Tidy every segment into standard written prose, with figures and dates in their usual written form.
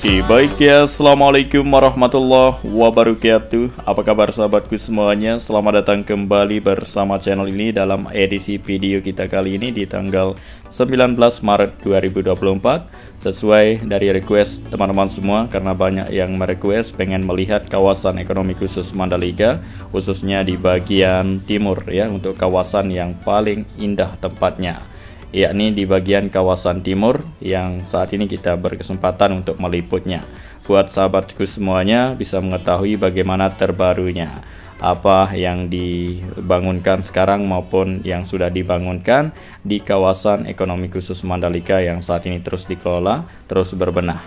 Oke, baik ya, Assalamualaikum warahmatullahi wabarakatuh. Apa kabar sahabatku semuanya? Selamat datang kembali bersama channel ini dalam edisi video kita kali ini di tanggal 19 Maret 2024. Sesuai dari request teman-teman semua, karena banyak yang merequest pengen melihat kawasan ekonomi khusus Mandalika, khususnya di bagian timur ya, untuk kawasan yang paling indah tempatnya, yakni di bagian kawasan timur yang saat ini kita berkesempatan untuk meliputnya. Buat sahabatku semuanya bisa mengetahui bagaimana terbarunya, apa yang dibangunkan sekarang maupun yang sudah dibangunkan di kawasan ekonomi khusus Mandalika yang saat ini terus dikelola, terus berbenah.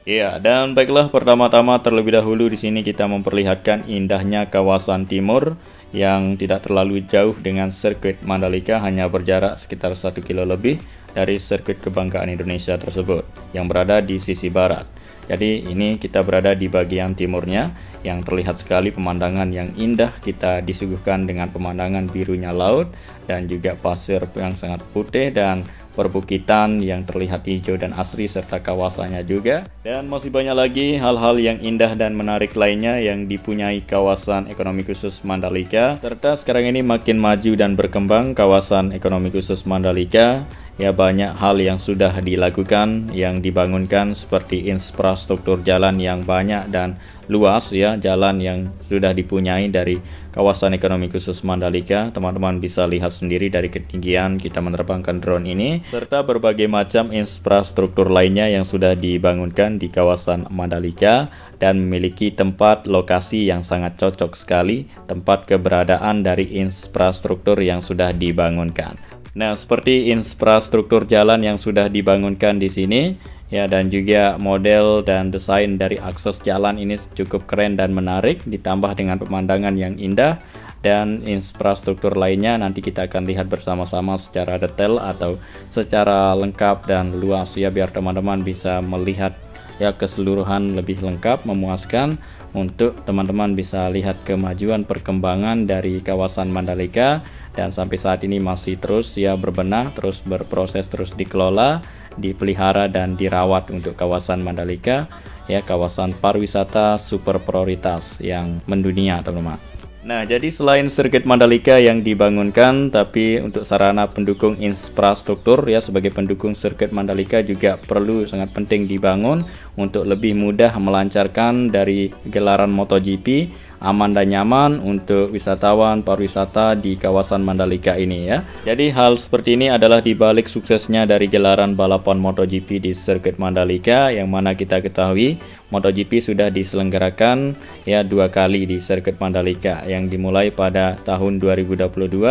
Ya, dan baiklah, pertama-tama terlebih dahulu di sini kita memperlihatkan indahnya kawasan timur yang tidak terlalu jauh dengan sirkuit Mandalika, hanya berjarak sekitar 1 kilo lebih dari sirkuit kebanggaan Indonesia tersebut yang berada di sisi barat. Jadi ini kita berada di bagian timurnya yang terlihat sekali pemandangan yang indah. Kita disuguhkan dengan pemandangan birunya laut dan juga pasir yang sangat putih dan perbukitan yang terlihat hijau dan asri serta kawasannya juga. Dan masih banyak lagi hal-hal yang indah dan menarik lainnya yang dipunyai kawasan ekonomi khusus Mandalika. Serta sekarang ini makin maju dan berkembang kawasan ekonomi khusus Mandalika. Ya, banyak hal yang sudah dilakukan, yang dibangunkan seperti infrastruktur jalan yang banyak dan luas ya, jalan yang sudah dipunyai dari kawasan ekonomi khusus Mandalika. Teman-teman bisa lihat sendiri dari ketinggian kita menerbangkan drone ini, serta berbagai macam infrastruktur lainnya yang sudah dibangunkan di kawasan Mandalika dan memiliki tempat lokasi yang sangat cocok sekali, tempat keberadaan dari infrastruktur yang sudah dibangunkan. Nah, seperti infrastruktur jalan yang sudah dibangunkan di sini ya, dan juga model dan desain dari akses jalan ini cukup keren dan menarik, ditambah dengan pemandangan yang indah dan infrastruktur lainnya nanti kita akan lihat bersama-sama secara detail atau secara lengkap dan luas ya, biar teman-teman bisa melihat ya keseluruhan lebih lengkap, memuaskan untuk teman-teman bisa lihat kemajuan perkembangan dari kawasan Mandalika. Dan sampai saat ini masih terus ya berbenah, terus berproses, terus dikelola, dipelihara dan dirawat untuk kawasan Mandalika ya, kawasan pariwisata super prioritas yang mendunia teman-teman. Nah, jadi selain sirkuit Mandalika yang dibangunkan, tapi untuk sarana pendukung infrastruktur ya, sebagai pendukung sirkuit Mandalika juga perlu sangat penting dibangun untuk lebih mudah melancarkan dari gelaran MotoGP, aman dan nyaman untuk wisatawan pariwisata di kawasan Mandalika ini ya. Jadi hal seperti ini adalah dibalik suksesnya dari gelaran balapan MotoGP di sirkuit Mandalika, yang mana kita ketahui MotoGP sudah diselenggarakan ya 2 kali di sirkuit Mandalika, yang dimulai pada tahun 2022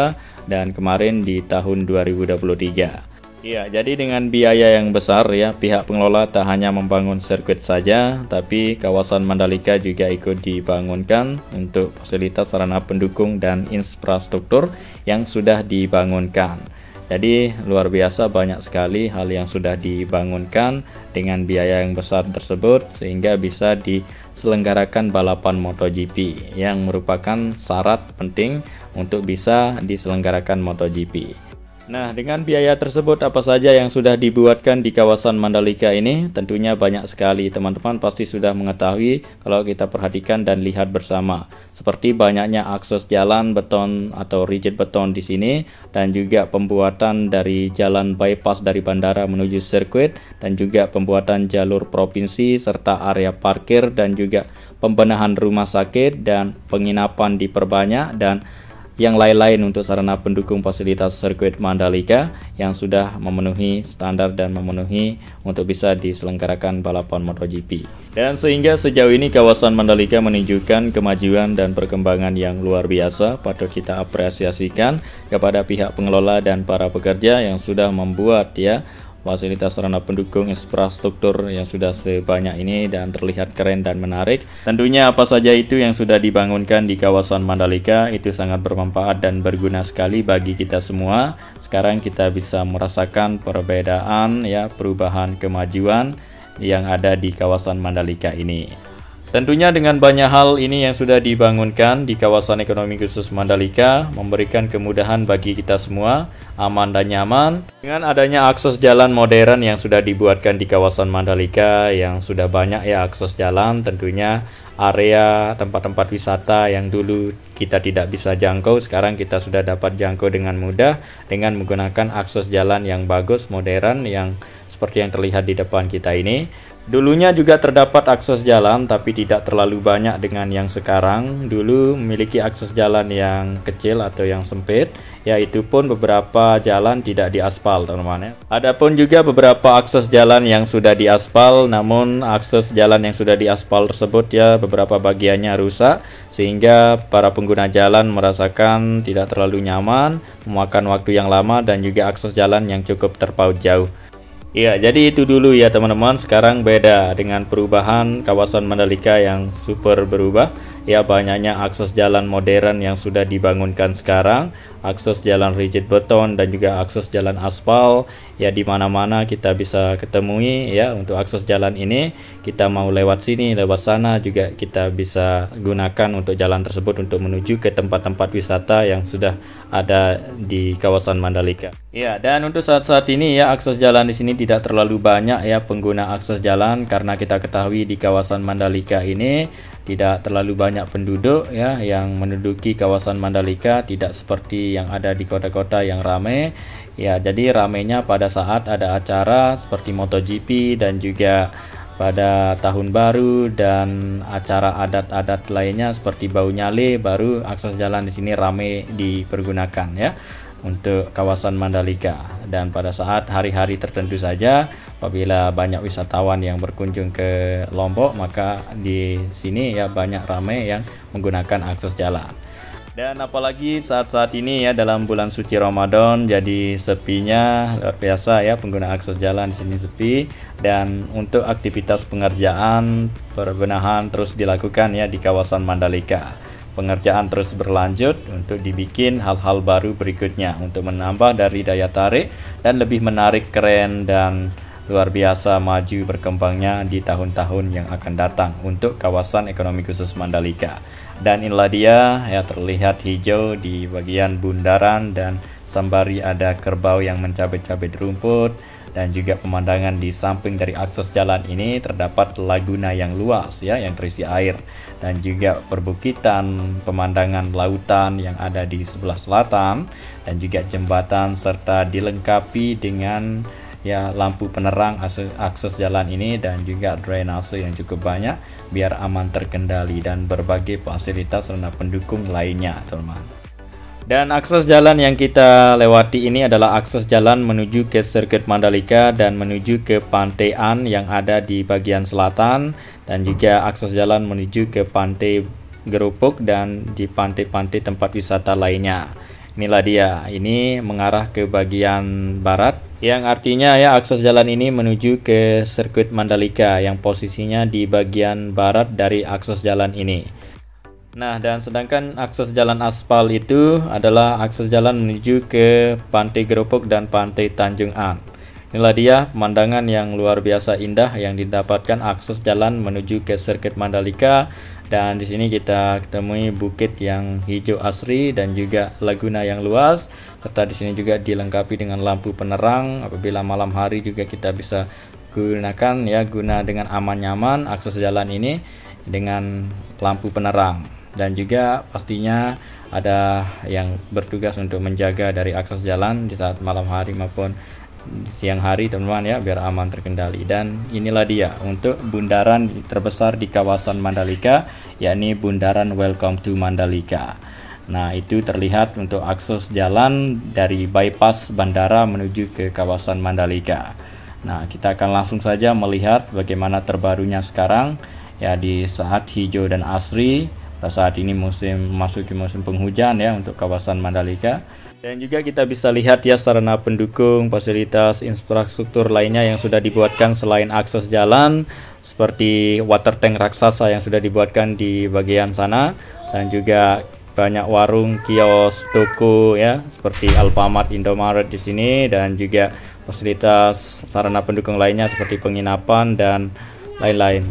dan kemarin di tahun 2023. Ya, jadi dengan biaya yang besar ya, pihak pengelola tak hanya membangun sirkuit saja, tapi kawasan Mandalika juga ikut dibangunkan untuk fasilitas sarana pendukung dan infrastruktur yang sudah dibangunkan. Jadi luar biasa banyak sekali hal yang sudah dibangunkan dengan biaya yang besar tersebut, sehingga bisa diselenggarakan balapan MotoGP yang merupakan syarat penting untuk bisa diselenggarakan MotoGP. Nah, dengan biaya tersebut apa saja yang sudah dibuatkan di kawasan Mandalika ini? Tentunya banyak sekali. Teman-teman pasti sudah mengetahui kalau kita perhatikan dan lihat bersama. Seperti banyaknya akses jalan beton atau rigid beton di sini, dan juga pembuatan dari jalan bypass dari bandara menuju sirkuit, dan juga pembuatan jalur provinsi serta area parkir, dan juga pembenahan rumah sakit dan penginapan diperbanyak, dan yang lain-lain untuk sarana pendukung fasilitas sirkuit Mandalika yang sudah memenuhi standar dan memenuhi untuk bisa diselenggarakan balapan MotoGP. Dan sehingga sejauh ini kawasan Mandalika menunjukkan kemajuan dan perkembangan yang luar biasa. Patut kita apresiasikan kepada pihak pengelola dan para pekerja yang sudah membuat ya fasilitas sarana pendukung infrastruktur yang sudah sebanyak ini dan terlihat keren dan menarik. Tentunya apa saja itu yang sudah dibangunkan di kawasan Mandalika itu sangat bermanfaat dan berguna sekali bagi kita semua. Sekarang kita bisa merasakan perbedaan ya, perubahan kemajuan yang ada di kawasan Mandalika ini. Tentunya dengan banyak hal ini yang sudah dibangunkan di kawasan ekonomi khusus Mandalika memberikan kemudahan bagi kita semua, aman dan nyaman. Dengan adanya akses jalan modern yang sudah dibuatkan di kawasan Mandalika yang sudah banyak ya akses jalan, tentunya area tempat-tempat wisata yang dulu kita tidak bisa jangkau sekarang kita sudah dapat jangkau dengan mudah dengan menggunakan akses jalan yang bagus, modern yang seperti yang terlihat di depan kita ini. Dulunya juga terdapat akses jalan tapi tidak terlalu banyak dengan yang sekarang. Dulu memiliki akses jalan yang kecil atau yang sempit, yaitu pun beberapa jalan tidak diaspal teman-teman ya. Adapun juga beberapa akses jalan yang sudah diaspal, namun akses jalan yang sudah diaspal tersebut ya beberapa bagiannya rusak sehingga para pengguna jalan merasakan tidak terlalu nyaman, memakan waktu yang lama dan juga akses jalan yang cukup terpaut jauh. Ya, jadi itu dulu ya teman-teman. Sekarang beda dengan perubahan kawasan Mandalika yang super berubah. Ya, banyaknya akses jalan modern yang sudah dibangunkan sekarang, akses jalan rigid beton dan juga akses jalan aspal. Ya, di mana-mana kita bisa ketemui ya. Untuk akses jalan ini, kita mau lewat sini, lewat sana juga kita bisa gunakan untuk jalan tersebut untuk menuju ke tempat-tempat wisata yang sudah ada di kawasan Mandalika. Ya, dan untuk saat-saat ini ya akses jalan di sini tidak terlalu banyak ya pengguna akses jalan karena kita ketahui di kawasan Mandalika ini tidak terlalu banyak penduduk ya yang menduduki kawasan Mandalika, tidak seperti yang ada di kota-kota yang ramai. Ya, jadi ramainya pada saat ada acara seperti MotoGP dan juga pada tahun baru dan acara adat-adat lainnya seperti Bau Nyale, baru akses jalan di sini ramai dipergunakan ya untuk kawasan Mandalika. Dan pada saat hari-hari tertentu saja apabila banyak wisatawan yang berkunjung ke Lombok, maka di sini ya banyak ramai yang menggunakan akses jalan. Dan apalagi saat-saat ini ya dalam bulan suci Ramadan, jadi sepinya luar biasa ya pengguna akses jalan di sini sepi. Dan untuk aktivitas pengerjaan perbenahan terus dilakukan ya di kawasan Mandalika. Pengerjaan terus berlanjut untuk dibikin hal-hal baru berikutnya untuk menambah dari daya tarik dan lebih menarik, keren dan luar biasa maju berkembangnya di tahun-tahun yang akan datang untuk kawasan ekonomi khusus Mandalika. Dan inilah dia ya terlihat hijau di bagian bundaran dan sembari ada kerbau yang mencabik-cabik rumput. Dan juga pemandangan di samping dari akses jalan ini terdapat laguna yang luas ya yang terisi air dan juga perbukitan, pemandangan lautan yang ada di sebelah selatan dan juga jembatan serta dilengkapi dengan ya lampu penerang akses jalan ini dan juga drainase yang cukup banyak biar aman terkendali dan berbagai fasilitas serta pendukung lainnya teman-teman. Dan akses jalan yang kita lewati ini adalah akses jalan menuju ke sirkuit Mandalika dan menuju ke Pantai An yang ada di bagian selatan dan juga akses jalan menuju ke Pantai Gerupuk dan di pantai-pantai tempat wisata lainnya. Inilah dia, ini mengarah ke bagian barat yang artinya ya akses jalan ini menuju ke sirkuit Mandalika yang posisinya di bagian barat dari akses jalan ini. Nah, dan sedangkan akses jalan aspal itu adalah akses jalan menuju ke Pantai Gerupuk dan Pantai Tanjung An. Inilah dia pemandangan yang luar biasa indah yang didapatkan akses jalan menuju ke sirkuit Mandalika. Dan di sini kita ketemui bukit yang hijau asri dan juga laguna yang luas, serta di sini juga dilengkapi dengan lampu penerang. Apabila malam hari juga kita bisa gunakan ya guna dengan aman nyaman akses jalan ini dengan lampu penerang. Dan juga pastinya ada yang bertugas untuk menjaga dari akses jalan di saat malam hari maupun siang hari teman-teman ya biar aman terkendali. Dan inilah dia untuk bundaran terbesar di kawasan Mandalika, yakni bundaran Welcome to Mandalika. Nah, itu terlihat untuk akses jalan dari bypass bandara menuju ke kawasan Mandalika. Nah, kita akan langsung saja melihat bagaimana terbarunya sekarang ya di saat hijau dan asri. Saat ini memasuki musim penghujan ya untuk kawasan Mandalika. Dan juga kita bisa lihat ya sarana pendukung, fasilitas infrastruktur lainnya yang sudah dibuatkan selain akses jalan seperti water tank raksasa yang sudah dibuatkan di bagian sana dan juga banyak warung, kios, toko ya seperti Alfamart, Indomaret di sini dan juga fasilitas sarana pendukung lainnya seperti penginapan dan lain-lain.